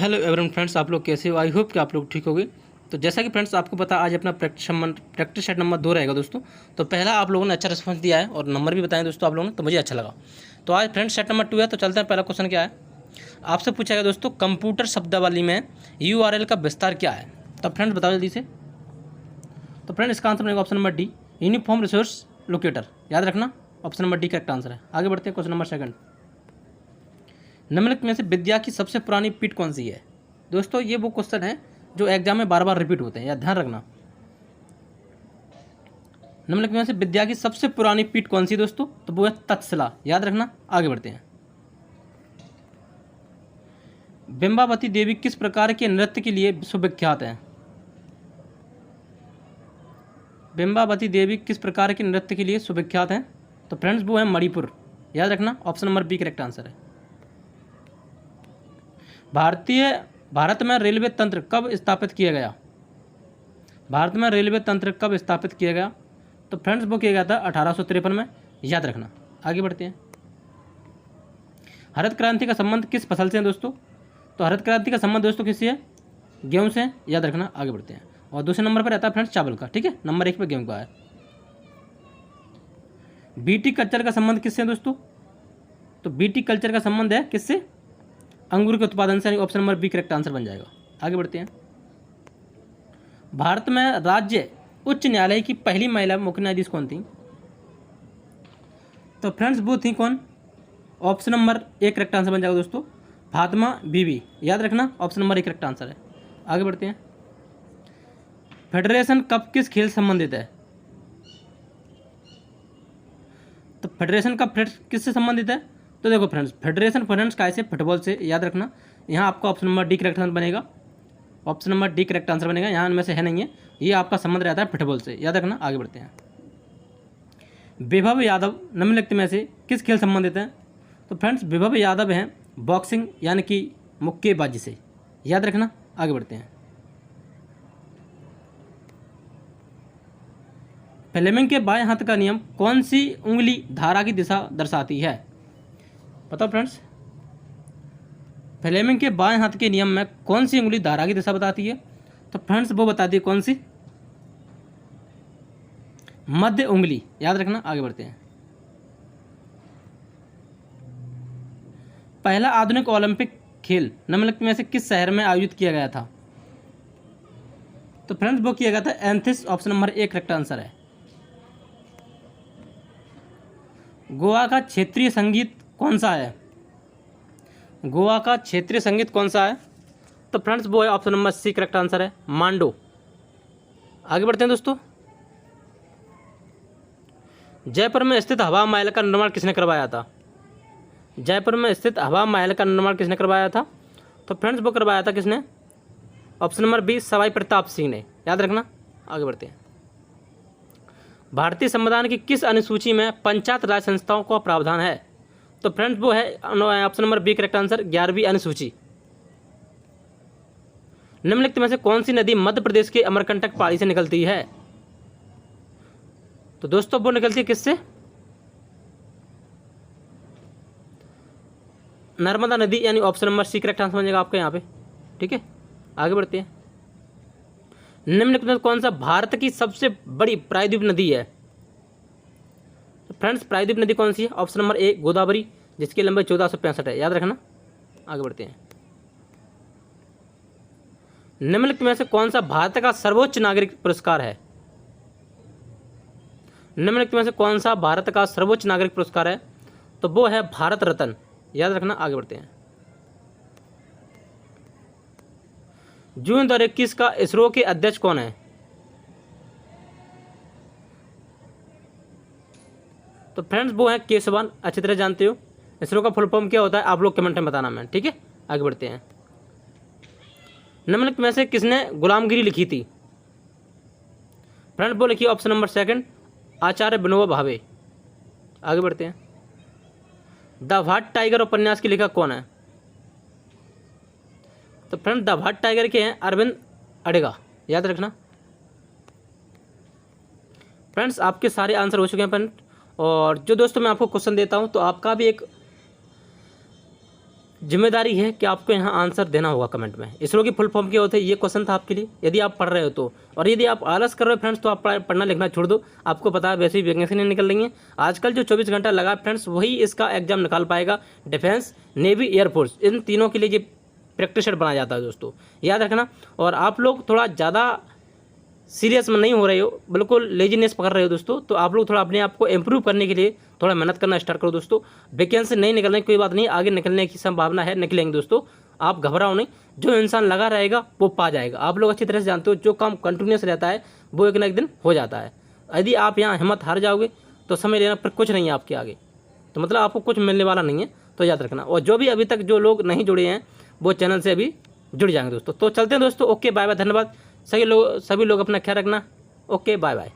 Hello everyone friends, आप लोग कैसे हो? आई होप कि आप लोग ठीक होंगे। तो जैसा कि फ्रेंड्स आपको पता, आज अपना प्रैक्टिस सेट नंबर 2 रहेगा दोस्तों। तो पहला आप लोगों ने अच्छा रिस्पॉन्स दिया है और नंबर भी बताएं दोस्तों आप लोगों ने, तो मुझे अच्छा लगा। तो आज फ्रेंड्स सेट नंबर 2 है, तो चलते हैं। पहला क्वेश्चन क्या है आपसे पूछा गया दोस्तों, कंप्यूटर शब्दावली में URL का विस्तार क्या है? तो फ्रेंड्स बताओ जल्दी से। तो फ्रेंड इसका आंसर बनेगा option number D, uniform resource locator. याद रखना, option number D correct answer है। आगे बढ़ते हैं क्वेश्चन नंबर 2। निम्नलिखित में से विद्या की सबसे पुरानी पीठ कौन सी है? दोस्तों ये वो क्वेश्चन है जो एग्जाम में बार बार रिपीट होते हैं, या ध्यान रखना। निम्नलिखित में से विद्या की सबसे पुरानी पीठ कौन सी दोस्तों? तो वो है तक्षशिला। याद रखना। आगे बढ़ते हैं। बिंबावती देवी किस प्रकार के नृत्य के लिए विश्वविख्यात हैं? बिंबावती देवी किस प्रकार के नृत्य के लिए सुविख्यात हैं? तो फ्रेंड्स वो है मणिपुर। याद रखना, option number B correct answer है। भारत में रेलवे तंत्र कब स्थापित किया गया? भारत में रेलवे तंत्र कब स्थापित किया गया? तो फ्रेंड्स वो किया गया था 1853 में। याद रखना। आगे बढ़ते हैं। हरित क्रांति का संबंध किस फसल से है दोस्तों? तो हरित क्रांति का संबंध दोस्तों किससे है? गेहूं से। याद रखना। आगे बढ़ते हैं। और दूसरे नंबर पर रहता है फ्रेंड्स चावल का। ठीक है, नंबर 1 पर गेहूं का है। बीटी कल्चर का संबंध किससे है दोस्तों? तो बीटी कल्चर का संबंध है किससे? अंगूर के उत्पादन से। Option number B correct answer बन जाएगा। आगे बढ़ते हैं। भारत में राज्य उच्च न्यायालय की पहली महिला मुख्य न्यायाधीश कौन थी? तो फ्रेंड्स वो थी कौन? ऑप्शन नंबर 1 करेक्ट आंसर बन जाएगा दोस्तों, फातिमा बीबी। याद रखना, ऑप्शन नंबर 1 करेक्ट आंसर है। आगे बढ़ते हैं। फेडरेशन कप किस खेल से संबंधित है? तो फेडरेशन कप किससे संबंधित है? तो देखो फ्रेंड्स, फेडरेशन फ्रेंड्स का ऐसे फुटबॉल से। याद रखना, यहाँ आपका option number D correct answer बनेगा। Option number D correct answer बनेगा। यहाँ इनमें से है नहीं है, ये आपका संबंध रहता है फुटबॉल से। याद रखना। आगे बढ़ते हैं। विभव यादव निम्नलिखित में से किस खेल संबंधित हैं? तो फ्रेंड्स विभव यादव हैं बॉक्सिंग यानी कि मुक्केबाजी से। याद रखना। आगे बढ़ते हैं। फ्लेमिंग के बाएं हाथ का नियम कौन सी उंगली धारा की दिशा दर्शाती है? बताओ फ्रेंड्स, फ्लेमिंग के बाएं हाथ के नियम में कौन सी उंगली धारा की दिशा बताती है? तो फ्रेंड्स वो बताती है कौन सी? मध्य उंगली। याद रखना। आगे बढ़ते हैं। पहला आधुनिक ओलंपिक खेल निम्नलिखित में से किस शहर में आयोजित किया गया था? तो फ्रेंड्स वो किया गया था Athens. Option number 1 correct answer है। गोवा का क्षेत्रीय संगीत कौन सा है? गोवा का क्षेत्रीय संगीत कौन सा है? तो फ्रेंड्स वो है option number C correct answer है, मांडो। आगे बढ़ते हैं दोस्तों। जयपुर में स्थित हवा महल का निर्माण किसने करवाया था? जयपुर में स्थित हवा महल का निर्माण किसने करवाया था? तो फ्रेंड्स वो करवाया था किसने? Option number B Sawai Pratap Singh ने। याद रखना। आगे बढ़ते हैं। भारतीय संविधान की किस अनुसूची में पंचायत राज संस्थाओं का प्रावधान है? तो फ्रेंड्स वो है option number B correct answer, 11वीं अनुसूची। निम्नलिखित में से कौन सी नदी मध्य प्रदेश के अमरकंटक पहाड़ी से निकलती है? तो दोस्तों वो निकलती है किससे? नर्मदा नदी, यानी option number C correct answer बन जाएगा आपका यहाँ पे। ठीक है, आगे बढ़ते हैं। निम्नलिखित में कौन सा भारत की सबसे बड़ी प्रायद्वीप नदी है? तो फ्रेंड्स प्रायद्वीप नदी कौन सी है? ऑप्शन नंबर 1 गोदावरी, जिसकी लंबाई 1465 है। याद रखना। आगे बढ़ते हैं। निम्नलिखित में से कौन सा भारत का सर्वोच्च नागरिक पुरस्कार है? निम्नलिखित में से कौन सा भारत का सर्वोच्च नागरिक पुरस्कार है? तो वो है भारत रत्न। याद रखना। आगे बढ़ते हैं। जून 2021 का इसरो के अध्यक्ष कौन है? तो फ्रेंड्स वो है के सिवान। अच्छी तरह जानते हो। इसरो का फुल फॉर्म क्या होता है आप लोग कमेंट में बताना मैं। ठीक है, आगे बढ़ते हैं। निम्नलिखित में से किसने गुलामगिरी लिखी थी? फ्रेंड्स वो लिखी ऑप्शन नंबर 2 आचार्य विनोबा भावे। आगे बढ़ते हैं। द व्हाट टाइगर उपन्यास के लेखक कौन है? तो फ्रेंड द व्हाट टाइगर के हैं अरविंद अडेगा। याद रखना। फ्रेंड्स आपके सारे आंसर हो चुके हैं फ्रेंड। और जो दोस्तों मैं आपको क्वेश्चन देता हूं तो आपका भी एक जिम्मेदारी है कि आपको यहाँ आंसर देना होगा कमेंट में। इसरो की फुल फॉर्म क्या होते हैं, ये क्वेश्चन था आपके लिए यदि आप पढ़ रहे हो तो। और यदि आप आलस कर रहे हो फ्रेंड्स तो आप पढ़ना लिखना छोड़ दो। आपको पता है वैसे ही वैकेंसी नहीं निकल रही है आजकल। जो 24 घंटा लगा फ्रेंड्स वही इसका एग्जाम निकाल पाएगा। डिफेंस, नेवी, एयरफोर्स, इन तीनों के लिए ये प्रैक्टिस सेट बनाया जाता है दोस्तों, याद रखना। और आप लोग थोड़ा ज़्यादा सीरियस में नहीं हो रहे हो, बिल्कुल लेजीनेस पकड़ रहे हो दोस्तों, तो आप लोग थोड़ा अपने आप को इम्प्रूव करने के लिए थोड़ा मेहनत करना स्टार्ट करो दोस्तों। वैकेंसी नहीं निकलने की कोई बात नहीं, आगे निकलने की संभावना है, निकलेंगे दोस्तों, आप घबराओ नहीं। जो इंसान लगा रहेगा वो पा जाएगा। आप लोग अच्छी तरह से जानते हो जो काम कंटिन्यूस रहता है वो एक ना एक दिन हो जाता है। यदि आप यहाँ हिम्मत हार जाओगे तो समझ लेना फिर कुछ नहीं है आपके आगे, तो मतलब आपको कुछ मिलने वाला नहीं है, तो याद रखना। और जो भी अभी तक जो लोग नहीं जुड़े हैं वो चैनल से अभी जुड़ जाएंगे दोस्तों। तो चलते हैं दोस्तों, ओके बाय बाय, धन्यवाद। सभी लोग अपना ख्याल रखना, ओके बाय बाय।